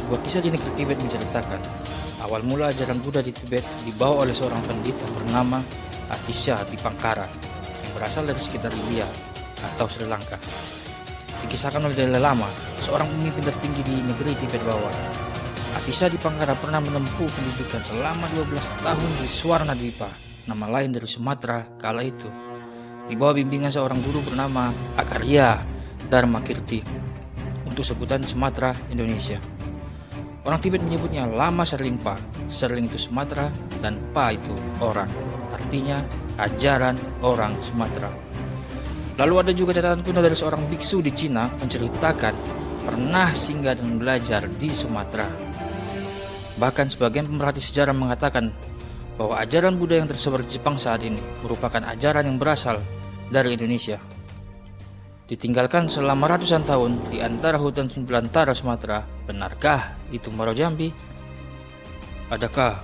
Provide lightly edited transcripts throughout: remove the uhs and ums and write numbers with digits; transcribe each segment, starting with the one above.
Sebuah kisah di negeri Tibet menceritakan awal mula ajaran Buddha di Tibet dibawa oleh seorang pendeta bernama Atisha Dipangkara yang berasal dari sekitar India atau Sri Lanka. Dikisahkan oleh Dalai Lama, seorang pemimpin tertinggi di negeri Tibet bawah. Atisha Dipangkara pernah menempuh pendidikan selama 12 tahun di Swarna Dwipa, nama lain dari Sumatera kala itu, di bawah bimbingan seorang guru bernama Akarya Dharmakirti untuk sebutan Sumatera, Indonesia. Orang Tibet menyebutnya Lama Serling Pa. Serling itu Sumatera dan Pa itu orang, artinya ajaran orang Sumatera. Lalu ada juga catatan kuno dari seorang biksu di Cina menceritakan pernah singgah dan belajar di Sumatera. Bahkan sebagian pemerhati sejarah mengatakan bahwa ajaran Buddha yang tersebar di Jepang saat ini merupakan ajaran yang berasal dari Indonesia. Ditinggalkan selama ratusan tahun di antara hutan belantara Sumatera, benarkah itu Muaro Jambi? Adakah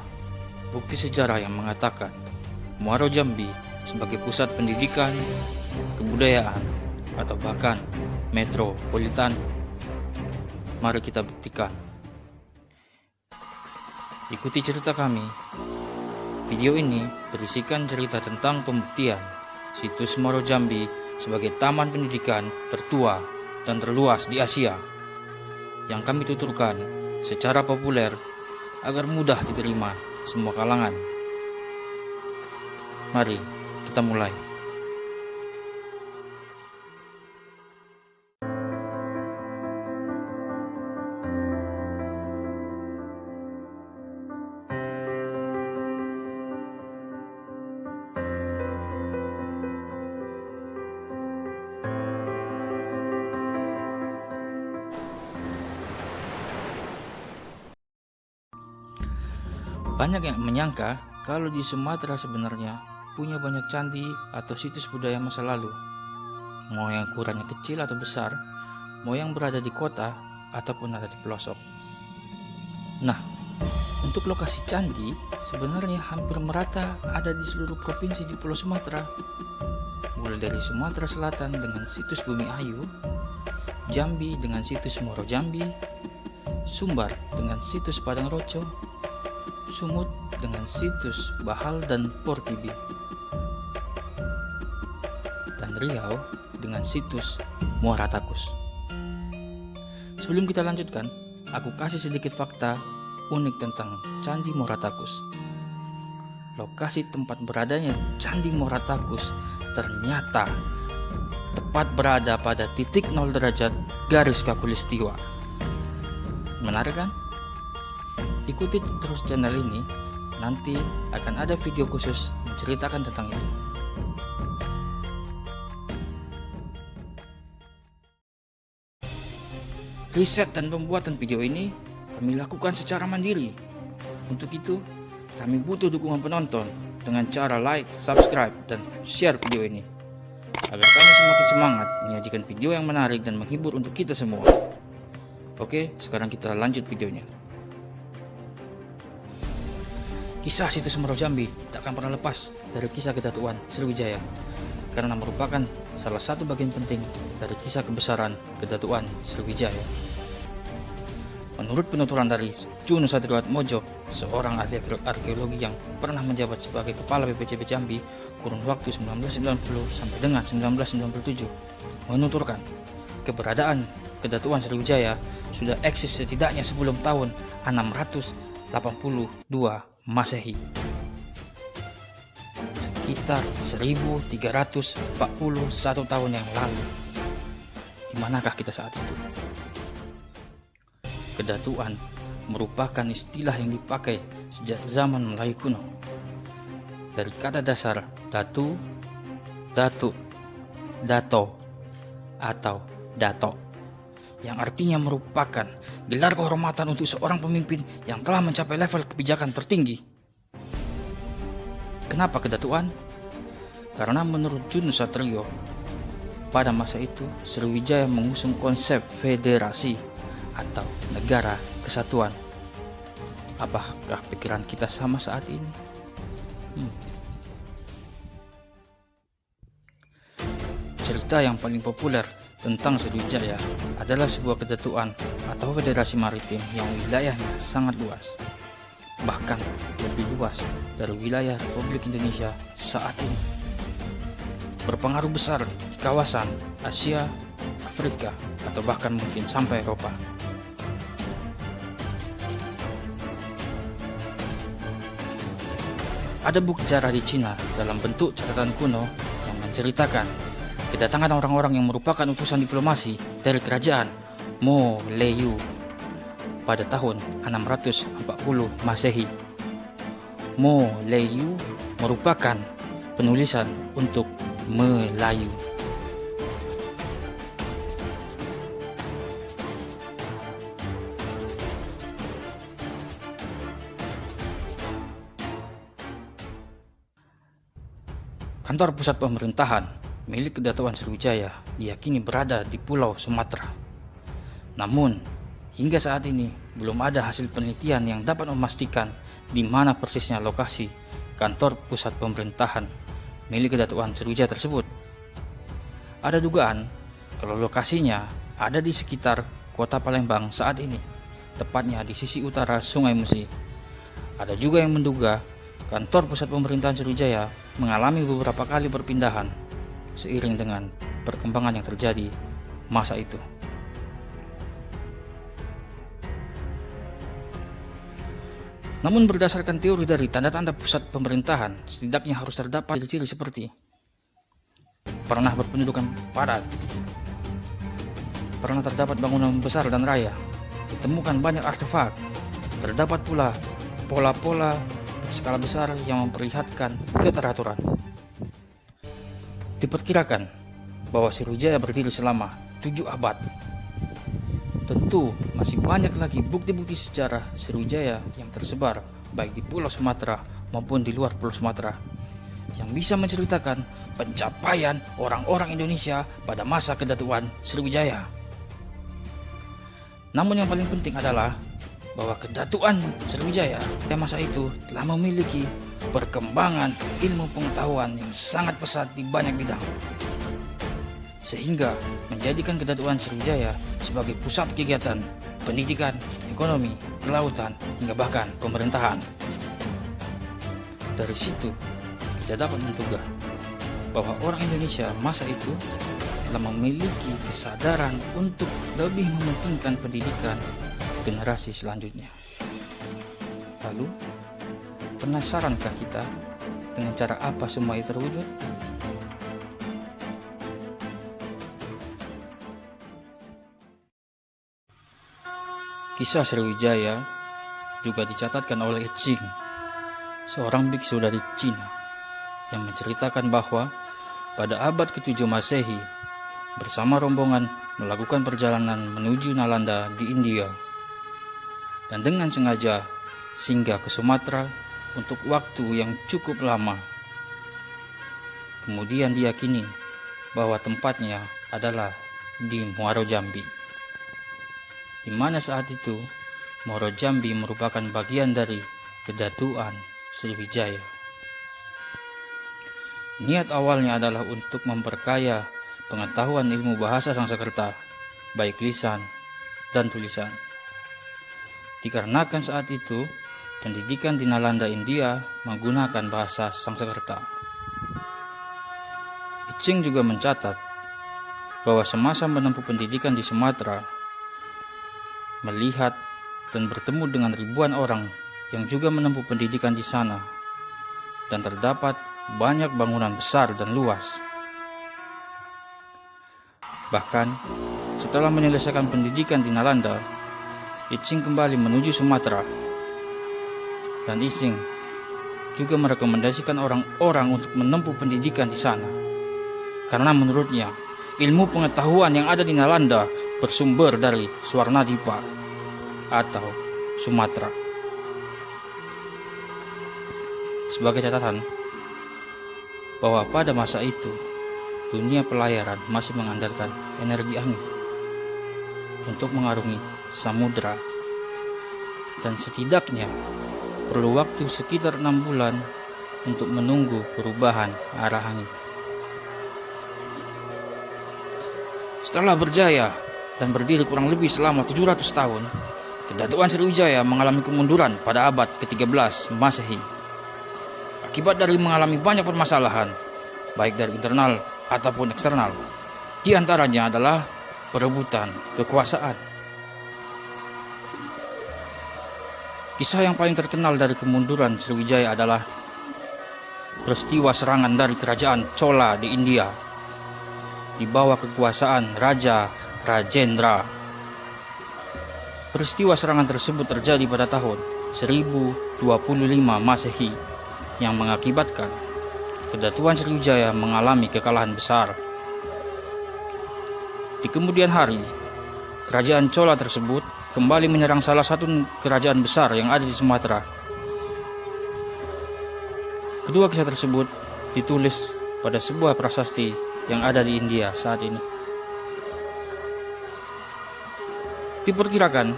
bukti sejarah yang mengatakan Muaro Jambi sebagai pusat pendidikan, kebudayaan, atau bahkan metropolitan? Mari kita buktikan. Ikuti cerita kami. Video ini berisikan cerita tentang pembuktian situs Muaro Jambi sebagai taman pendidikan tertua dan terluas di Asia yang kami tuturkan secara populer agar mudah diterima semua kalangan. Mari kita mulai. Banyak yang menyangka kalau di Sumatera sebenarnya punya banyak candi atau situs budaya masa lalu. Mau yang ukurannya kecil atau besar, mau yang berada di kota ataupun ada di pelosok. Nah, untuk lokasi candi sebenarnya hampir merata ada di seluruh provinsi di Pulau Sumatera. Mulai dari Sumatera Selatan dengan situs Bumi Ayu, Jambi dengan situs Muaro Jambi, Sumbar dengan situs Padang Roco, Sumut dengan situs Bahal dan Portibi, dan Riau dengan situs Muara Takus. Sebelum kita lanjutkan, aku kasih sedikit fakta unik tentang Candi Muara Takus. Lokasi tempat beradanya Candi Muara Takus ternyata tepat berada pada titik 0 derajat garis khatulistiwa. Menarik kan? Ikuti terus channel ini, nanti akan ada video khusus menceritakan tentang itu. Riset dan pembuatan video ini kami lakukan secara mandiri. Untuk itu, kami butuh dukungan penonton dengan cara like, subscribe, dan share video ini agar kami semakin semangat menyajikan video yang menarik dan menghibur untuk kita semua. Oke, sekarang kita lanjut videonya. Kisah situs Muaro Jambi tak akan pernah lepas dari kisah Kedatuan Sriwijaya karena merupakan salah satu bagian penting dari kisah kebesaran Kedatuan Sriwijaya. Menurut penuturan dari Juno Satriatmojo, seorang ahli arkeologi yang pernah menjabat sebagai kepala BPCB Jambi kurun waktu 1990 sampai dengan 1997, menuturkan keberadaan Kedatuan Sriwijaya sudah eksis setidaknya sebelum tahun 682 Masehi, sekitar 1341 tahun yang lalu. Di manakah kita saat itu? Kedatuan merupakan istilah yang dipakai sejak zaman Melayu kuno. Dari kata dasar datu, datuk, dato, atau dato, yang artinya merupakan gelar kehormatan untuk seorang pemimpin yang telah mencapai level kebijakan tertinggi. Kenapa kedatuan? Karena menurut Juno Satrio, pada masa itu Sriwijaya mengusung konsep federasi atau negara kesatuan. Apakah pikiran kita sama saat ini? Cerita yang paling populer tentang Sriwijaya adalah sebuah kedutaan atau federasi maritim yang wilayahnya sangat luas, bahkan lebih luas dari wilayah Republik Indonesia saat ini. Berpengaruh besar di kawasan Asia, Afrika, atau bahkan mungkin sampai Eropa. Ada buku sejarah di Cina dalam bentuk catatan kuno yang menceritakan kedatangan orang-orang yang merupakan utusan diplomasi dari kerajaan Mo Leyu pada tahun 640 Masehi. Mo Leyu merupakan penulisan untuk Melayu. Kantor pusat pemerintahan milik Kedutaan Sriwijaya diyakini berada di Pulau Sumatera. Namun, hingga saat ini belum ada hasil penelitian yang dapat memastikan di mana persisnya lokasi kantor pusat pemerintahan milik Kedutaan Sriwijaya tersebut. Ada dugaan kalau lokasinya ada di sekitar kota Palembang saat ini, tepatnya di sisi utara Sungai Musi. Ada juga yang menduga kantor pusat pemerintahan Sriwijaya mengalami beberapa kali perpindahan seiring dengan perkembangan yang terjadi masa itu. Namun berdasarkan teori dari tanda-tanda pusat pemerintahan, setidaknya harus terdapat ciri-ciri seperti pernah berpendudukan padat, pernah terdapat bangunan besar dan raya, ditemukan banyak artefak, terdapat pula pola-pola skala besar yang memperlihatkan keteraturan. Diperkirakan bahwa Sriwijaya berdiri selama 7 abad. Tentu masih banyak lagi bukti-bukti sejarah Sriwijaya yang tersebar baik di Pulau Sumatera maupun di luar Pulau Sumatera yang bisa menceritakan pencapaian orang-orang Indonesia pada masa Kedutaan Sriwijaya. Namun yang paling penting adalah bahwa Kedutaan Sriwijaya pada masa itu telah memiliki perkembangan ilmu pengetahuan yang sangat pesat di banyak bidang, sehingga menjadikan Kedutaan Sriwijaya sebagai pusat kegiatan pendidikan, ekonomi, kelautan, hingga bahkan pemerintahan. Dari situ kita dapat menduga bahwa orang Indonesia masa itu telah memiliki kesadaran untuk lebih mementingkan pendidikan generasi selanjutnya. Lalu, penasarankah kita dengan cara apa semua itu terwujud? Kisah Sriwijaya juga dicatatkan oleh Ching, seorang biksu dari Cina, yang menceritakan bahwa pada abad ke-7 Masehi, bersama rombongan melakukan perjalanan menuju Nalanda di India, dan dengan sengaja singgah ke Sumatera untuk waktu yang cukup lama. Kemudian diyakini bahwa tempatnya adalah di Muaro Jambi, di mana saat itu Muaro Jambi merupakan bagian dari Kedutaan Sriwijaya. Niat awalnya adalah untuk memperkaya pengetahuan ilmu bahasa Sanskerta, baik lisan dan tulisan. Dikarenakan saat itu pendidikan di Nalanda India menggunakan bahasa Sanskerta. Ching juga mencatat bahwa semasa menempuh pendidikan di Sumatera, melihat dan bertemu dengan ribuan orang yang juga menempuh pendidikan di sana, dan terdapat banyak bangunan besar dan luas. Bahkan setelah menyelesaikan pendidikan di Nalanda, Ching kembali menuju Sumatera, dan Ching juga merekomendasikan orang-orang untuk menempuh pendidikan di sana, karena menurutnya ilmu pengetahuan yang ada di Nalanda bersumber dari Swarnadipa atau Sumatera. Sebagai catatan, bahwa pada masa itu dunia pelayaran masih mengandalkan energi angin untuk mengarungi samudra, dan setidaknya perlu waktu sekitar 6 bulan untuk menunggu perubahan arah angin. Setelah berjaya dan berdiri kurang lebih selama 700 tahun, Kedaton Sriwijaya mengalami kemunduran pada abad ke-13 Masehi. Akibat dari mengalami banyak permasalahan, baik dari internal ataupun eksternal. Di antaranya adalah perebutan kekuasaan. Kisah yang paling terkenal dari kemunduran Sriwijaya adalah peristiwa serangan dari kerajaan Chola di India di bawah kekuasaan Raja Rajendra. Peristiwa serangan tersebut terjadi pada tahun 1025 Masehi yang mengakibatkan Kedaton Sriwijaya mengalami kekalahan besar. Di kemudian hari, kerajaan Chola tersebut kembali menyerang salah satu kerajaan besar yang ada di Sumatera. Kedua kisah tersebut ditulis pada sebuah prasasti yang ada di India saat ini. Diperkirakan,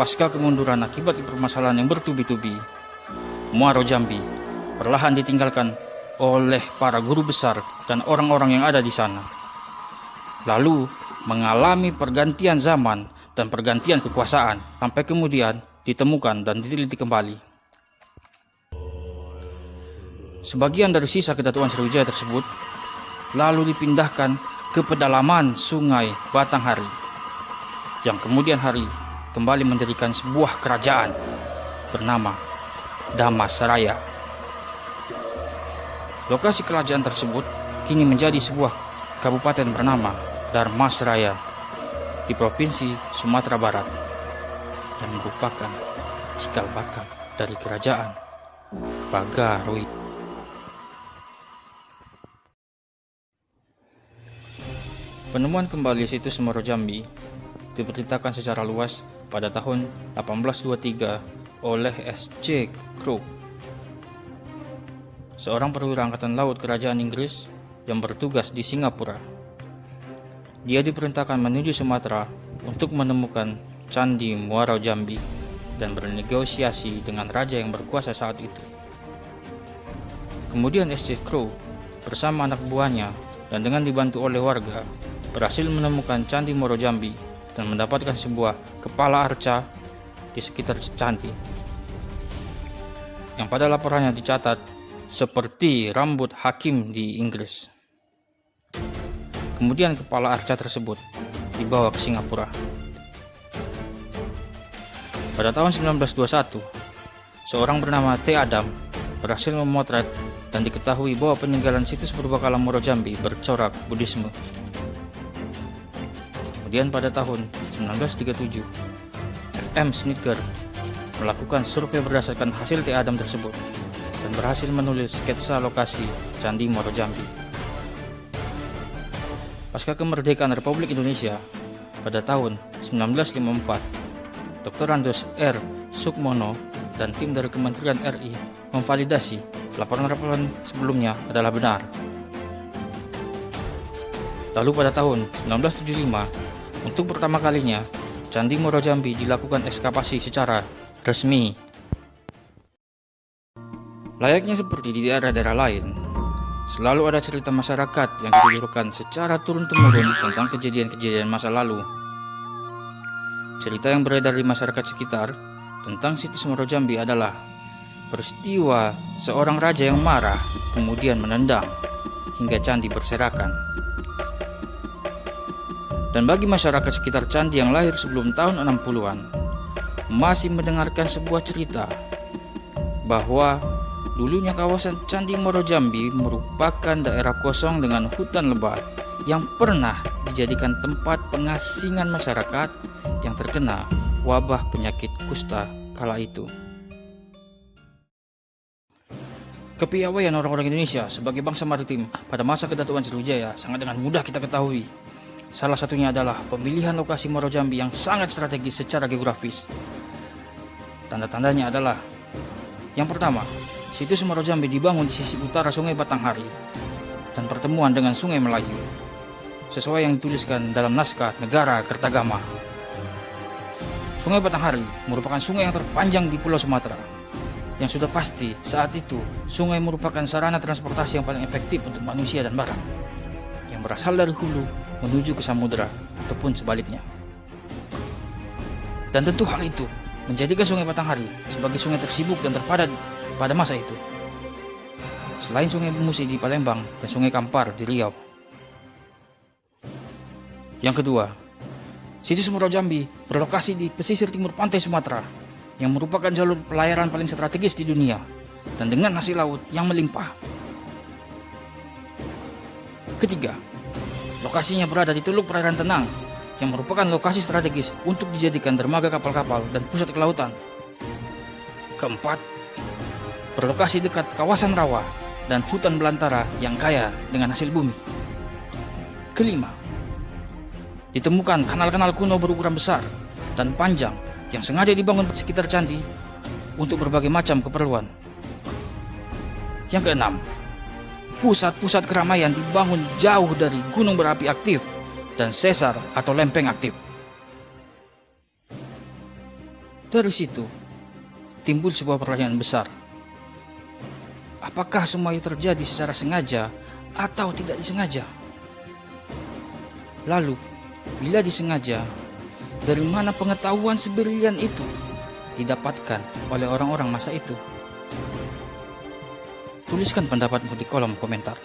pasca kemunduran akibat permasalahan yang bertubi-tubi, Muaro Jambi perlahan ditinggalkan oleh para guru besar dan orang-orang yang ada di sana. Lalu mengalami pergantian zaman dan pergantian kekuasaan sampai kemudian ditemukan dan diteliti kembali. Sebagian dari sisa Kedaton Sriwijaya tersebut lalu dipindahkan ke pedalaman Sungai Batanghari, yang kemudian hari kembali mendirikan sebuah kerajaan bernama Dharmasaraya. Lokasi kerajaan tersebut kini menjadi sebuah kabupaten bernama Dharmasaraya di Provinsi Sumatera Barat dan merupakan cikal bakal dari kerajaan Bagaruit. Penemuan kembali situs Muaro Jambi diberitakan secara luas pada tahun 1823 oleh S.J. Crook, seorang perwira angkatan laut kerajaan Inggris yang bertugas di Singapura. Dia diperintahkan menuju Sumatera untuk menemukan Candi Muaro Jambi dan bernegosiasi dengan raja yang berkuasa saat itu. Kemudian S.J. Crook bersama anak buahnya dan dengan dibantu oleh warga berhasil menemukan Candi Muaro Jambi dan mendapatkan sebuah kepala arca di sekitar candi, yang pada laporannya dicatat seperti rambut hakim di Inggris. Kemudian kepala arca tersebut dibawa ke Singapura. Pada tahun 1921, seorang bernama T. Adam berhasil memotret dan diketahui bahwa peninggalan situs purbakala Muaro Jambi bercorak Buddhisme. Kemudian pada tahun 1937, F.M. Snicker melakukan survei berdasarkan hasil T. Adam tersebut dan berhasil menulis sketsa lokasi Candi Muaro Jambi. Pasca kemerdekaan Republik Indonesia pada tahun 1954, Dr. Andos R. Sukmono dan tim dari Kementerian RI memvalidasi laporan-laporan sebelumnya adalah benar. Lalu pada tahun 1975, untuk pertama kalinya, Candi Muaro Jambi dilakukan ekskavasi secara resmi. Layaknya seperti di daerah-daerah lain, selalu ada cerita masyarakat yang dituturkan secara turun-temurun tentang kejadian-kejadian masa lalu. Cerita yang beredar di masyarakat sekitar tentang situs Muaro Jambi adalah peristiwa seorang raja yang marah kemudian menendang hingga candi berserakan. Dan bagi masyarakat sekitar candi yang lahir sebelum tahun 60-an, masih mendengarkan sebuah cerita bahwa dulunya kawasan Candi Muaro Jambi merupakan daerah kosong dengan hutan lebat yang pernah dijadikan tempat pengasingan masyarakat yang terkena wabah penyakit kusta kala itu. Kepiawaian orang-orang Indonesia sebagai bangsa maritim pada masa Kedaton Sriwijaya sangat dengan mudah kita ketahui. Salah satunya adalah pemilihan lokasi Muaro Jambi yang sangat strategis secara geografis. Tanda-tandanya adalah: yang pertama, situs Muaro Jambi dibangun di sisi utara Sungai Batanghari dan pertemuan dengan Sungai Melayu, sesuai yang dituliskan dalam naskah Negara Kertagama. Sungai Batanghari merupakan sungai yang terpanjang di Pulau Sumatera. Yang sudah pasti saat itu, sungai merupakan sarana transportasi yang paling efektif untuk manusia dan barang, yang berasal dari hulu menuju ke samudera ataupun sebaliknya. Dan tentu hal itu menjadikan Sungai Batanghari sebagai sungai tersibuk dan terpadat pada masa itu, selain Sungai Musi di Palembang dan Sungai Kampar di Riau. Yang kedua, situs Muaro Jambi berlokasi di pesisir timur pantai Sumatera yang merupakan jalur pelayaran paling strategis di dunia dan dengan hasil laut yang melimpah. Ketiga, lokasinya berada di Teluk Perairan Tenang yang merupakan lokasi strategis untuk dijadikan dermaga kapal-kapal dan pusat kelautan. Keempat, berlokasi dekat kawasan rawa dan hutan belantara yang kaya dengan hasil bumi. Kelima, ditemukan kanal-kanal kuno berukuran besar dan panjang yang sengaja dibangun di sekitar candi untuk berbagai macam keperluan. Yang keenam, pusat-pusat keramaian dibangun jauh dari gunung berapi aktif dan sesar atau lempeng aktif. Dari situ timbul sebuah pertanyaan besar. Apakah semua itu terjadi secara sengaja atau tidak disengaja? Lalu, bila disengaja, dari mana pengetahuan sebrilian itu didapatkan oleh orang-orang masa itu? Tuliskan pendapatmu di kolom komentar.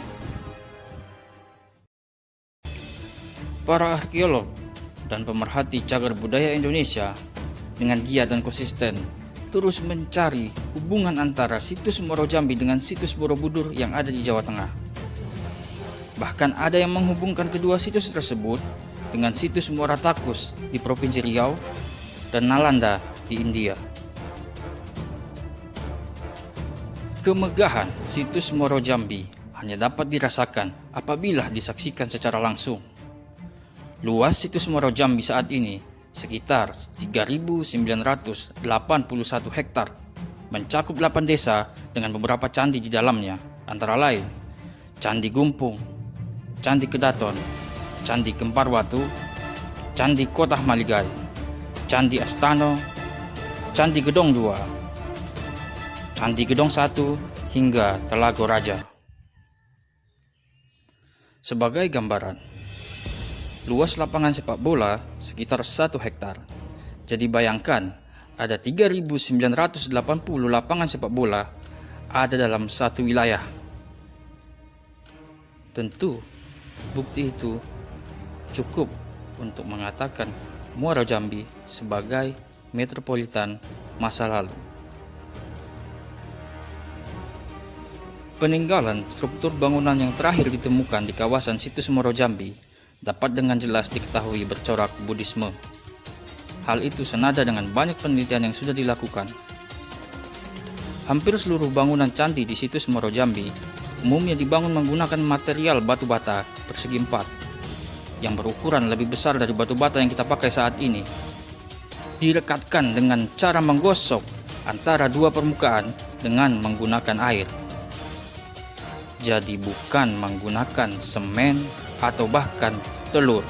Para arkeolog dan pemerhati cagar budaya Indonesia dengan giat dan konsisten terus mencari hubungan antara situs Muaro Jambi dengan situs Borobudur yang ada di Jawa Tengah. Bahkan ada yang menghubungkan kedua situs tersebut dengan situs Muara Takus di Provinsi Riau dan Nalanda di India. Kemegahan situs Muaro Jambi hanya dapat dirasakan apabila disaksikan secara langsung. Luas situs Muaro Jambi saat ini sekitar 3.981 hektar, mencakup 8 desa dengan beberapa candi di dalamnya, antara lain Candi Gumpung, Candi Kedaton, Candi Kemparwatu, Candi Kota Maligai, Candi Astano, Candi Gedong 2, Candi Gedong 1 hingga Telago Raja. Sebagai gambaran, luas lapangan sepak bola sekitar 1 hektar. Jadi bayangkan ada 3.980 lapangan sepak bola ada dalam satu wilayah. Tentu bukti itu cukup untuk mengatakan Muaro Jambi sebagai metropolitan masa lalu. Peninggalan struktur bangunan yang terakhir ditemukan di kawasan situs Muaro Jambi dapat dengan jelas diketahui bercorak Buddhisme. Hal itu senada dengan banyak penelitian yang sudah dilakukan. Hampir seluruh bangunan candi di situs Muaro Jambi umumnya dibangun menggunakan material batu bata persegi 4 yang berukuran lebih besar dari batu bata yang kita pakai saat ini. Direkatkan dengan cara menggosok antara dua permukaan dengan menggunakan air. Jadi bukan menggunakan semen atau bahkan telur.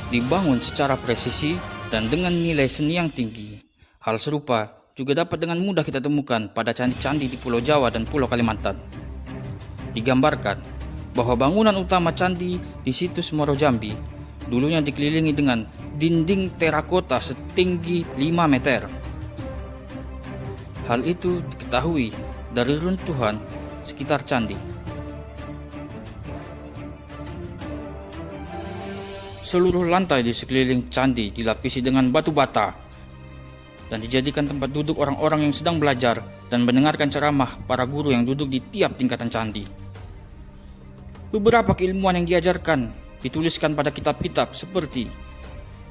Dibangun secara presisi dan dengan nilai seni yang tinggi. Hal serupa juga dapat dengan mudah kita temukan pada candi-candi di Pulau Jawa dan Pulau Kalimantan. Digambarkan bahwa bangunan utama candi di situs Muaro Jambi dulunya dikelilingi dengan dinding terakota setinggi 5 meter. Hal itu diketahui dari runtuhan sekitar candi. Seluruh lantai di sekeliling candi dilapisi dengan batu bata dan dijadikan tempat duduk orang-orang yang sedang belajar dan mendengarkan ceramah para guru yang duduk di tiap tingkatan candi. Beberapa keilmuan yang diajarkan dituliskan pada kitab-kitab seperti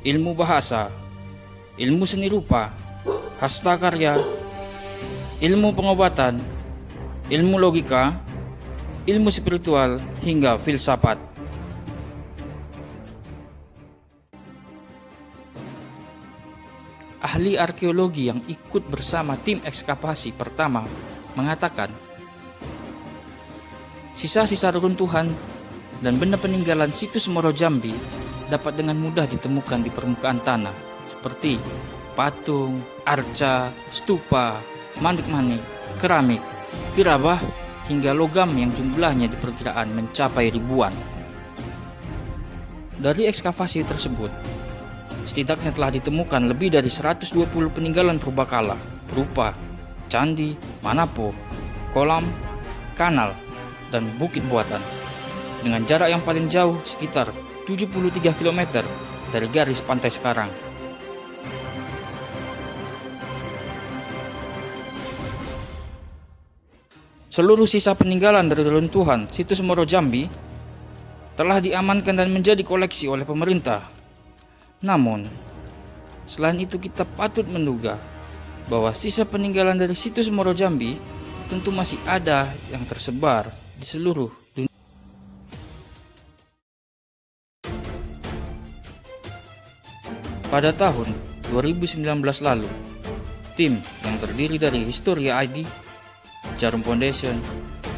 ilmu bahasa, ilmu seni rupa, hastakarya, ilmu pengobatan, ilmu logika, ilmu spiritual, hingga filsafat. Ahli arkeologi yang ikut bersama tim ekskavasi pertama mengatakan sisa-sisa reruntuhan dan benda peninggalan situs Muaro Jambi dapat dengan mudah ditemukan di permukaan tanah seperti patung, arca, stupa, manik-manik, keramik, gerabah, hingga logam yang jumlahnya diperkirakan mencapai ribuan. Dari ekskavasi tersebut, setidaknya telah ditemukan lebih dari 120 peninggalan purbakala berupa candi, manapo, kolam, kanal, dan bukit buatan dengan jarak yang paling jauh sekitar 73 km dari garis pantai sekarang. Seluruh sisa peninggalan dari reruntuhan situs Moro Jambi telah diamankan dan menjadi koleksi oleh pemerintah. Namun, selain itu kita patut menduga bahwa sisa peninggalan dari situs Moro Jambi tentu masih ada yang tersebar di seluruh dunia. Pada tahun 2019 lalu, tim yang terdiri dari Historia ID, Jarum Foundation,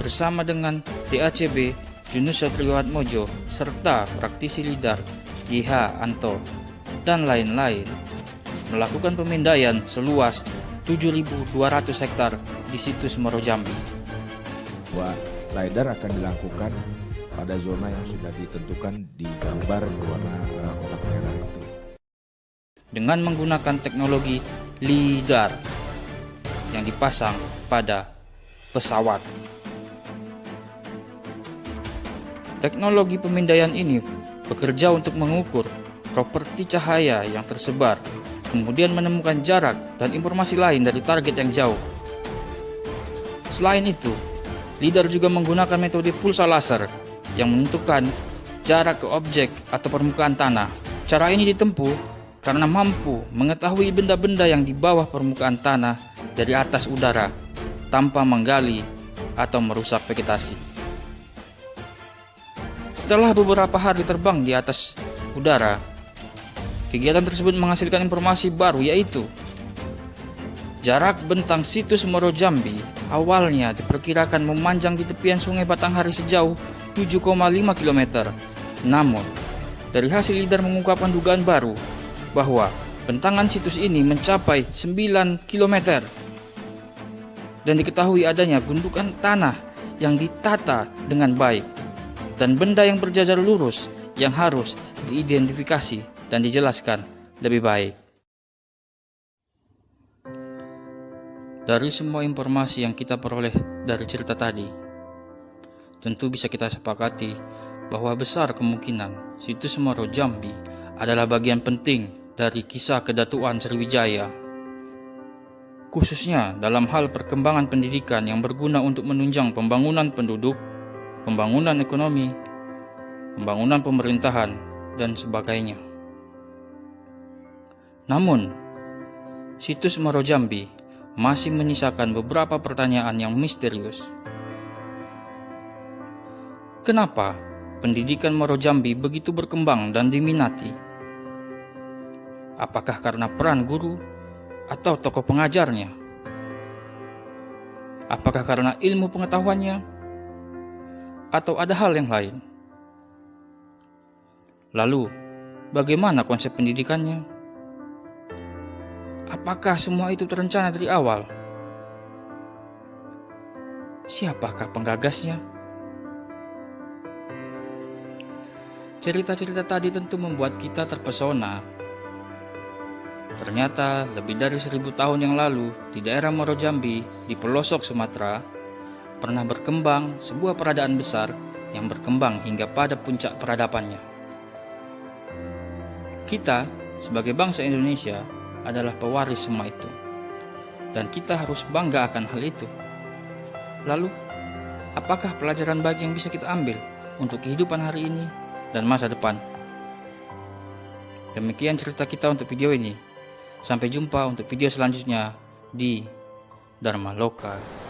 bersama dengan DACB, Junus Satriatmojo, serta praktisi LIDAR, YH Anto, dan lain-lain, melakukan pemindaian seluas 7.200 hektar di situs Moro Jambi. LiDAR akan dilakukan pada zona yang sudah ditentukan di gambar berwarna kotak merah itu. Dengan menggunakan teknologi LIDAR yang dipasang pada pesawat. Teknologi pemindaian ini bekerja untuk mengukur properti cahaya yang tersebar, kemudian menemukan jarak dan informasi lain dari target yang jauh. Selain itu, LIDAR juga menggunakan metode pulsa laser yang menentukan jarak ke objek atau permukaan tanah. Cara ini ditempuh karena mampu mengetahui benda-benda yang di bawah permukaan tanah dari atas udara tanpa menggali atau merusak vegetasi. Setelah beberapa hari terbang di atas udara, kegiatan tersebut menghasilkan informasi baru, yaitu jarak bentang situs Moro Jambi awalnya diperkirakan memanjang di tepian Sungai Batanghari sejauh 7,5 km. Namun, dari hasil LIDAR mengungkapkan dugaan baru bahwa bentangan situs ini mencapai 9 km. Dan diketahui adanya gundukan tanah yang ditata dengan baik dan benda yang berjajar lurus yang harus diidentifikasi dan dijelaskan lebih baik. Dari semua informasi yang kita peroleh dari cerita tadi, tentu bisa kita sepakati bahwa besar kemungkinan situs Moro Jambi adalah bagian penting dari kisah kedatuan Sriwijaya, khususnya dalam hal perkembangan pendidikan yang berguna untuk menunjang pembangunan penduduk, pembangunan ekonomi, pembangunan pemerintahan, dan sebagainya. Namun, situs Moro Jambi masih menyisakan beberapa pertanyaan yang misterius. Kenapa pendidikan Moro Jambi begitu berkembang dan diminati? Apakah karena peran guru atau tokoh pengajarnya? Apakah karena ilmu pengetahuannya? Atau ada hal yang lain? Lalu, bagaimana konsep pendidikannya? Apakah semua itu terencana dari awal? Siapakah penggagasnya? Cerita-cerita tadi tentu membuat kita terpesona. Ternyata lebih dari 1000 tahun yang lalu di daerah Moro Jambi di pelosok Sumatera pernah berkembang sebuah peradaan besar yang berkembang hingga pada puncak peradabannya. Kita sebagai bangsa Indonesia adalah pewaris semua itu, dan kita harus bangga akan hal itu. Lalu, apakah pelajaran baik yang bisa kita ambil untuk kehidupan hari ini dan masa depan? Demikian cerita kita untuk video ini. Sampai jumpa untuk video selanjutnya di Dharma Loka.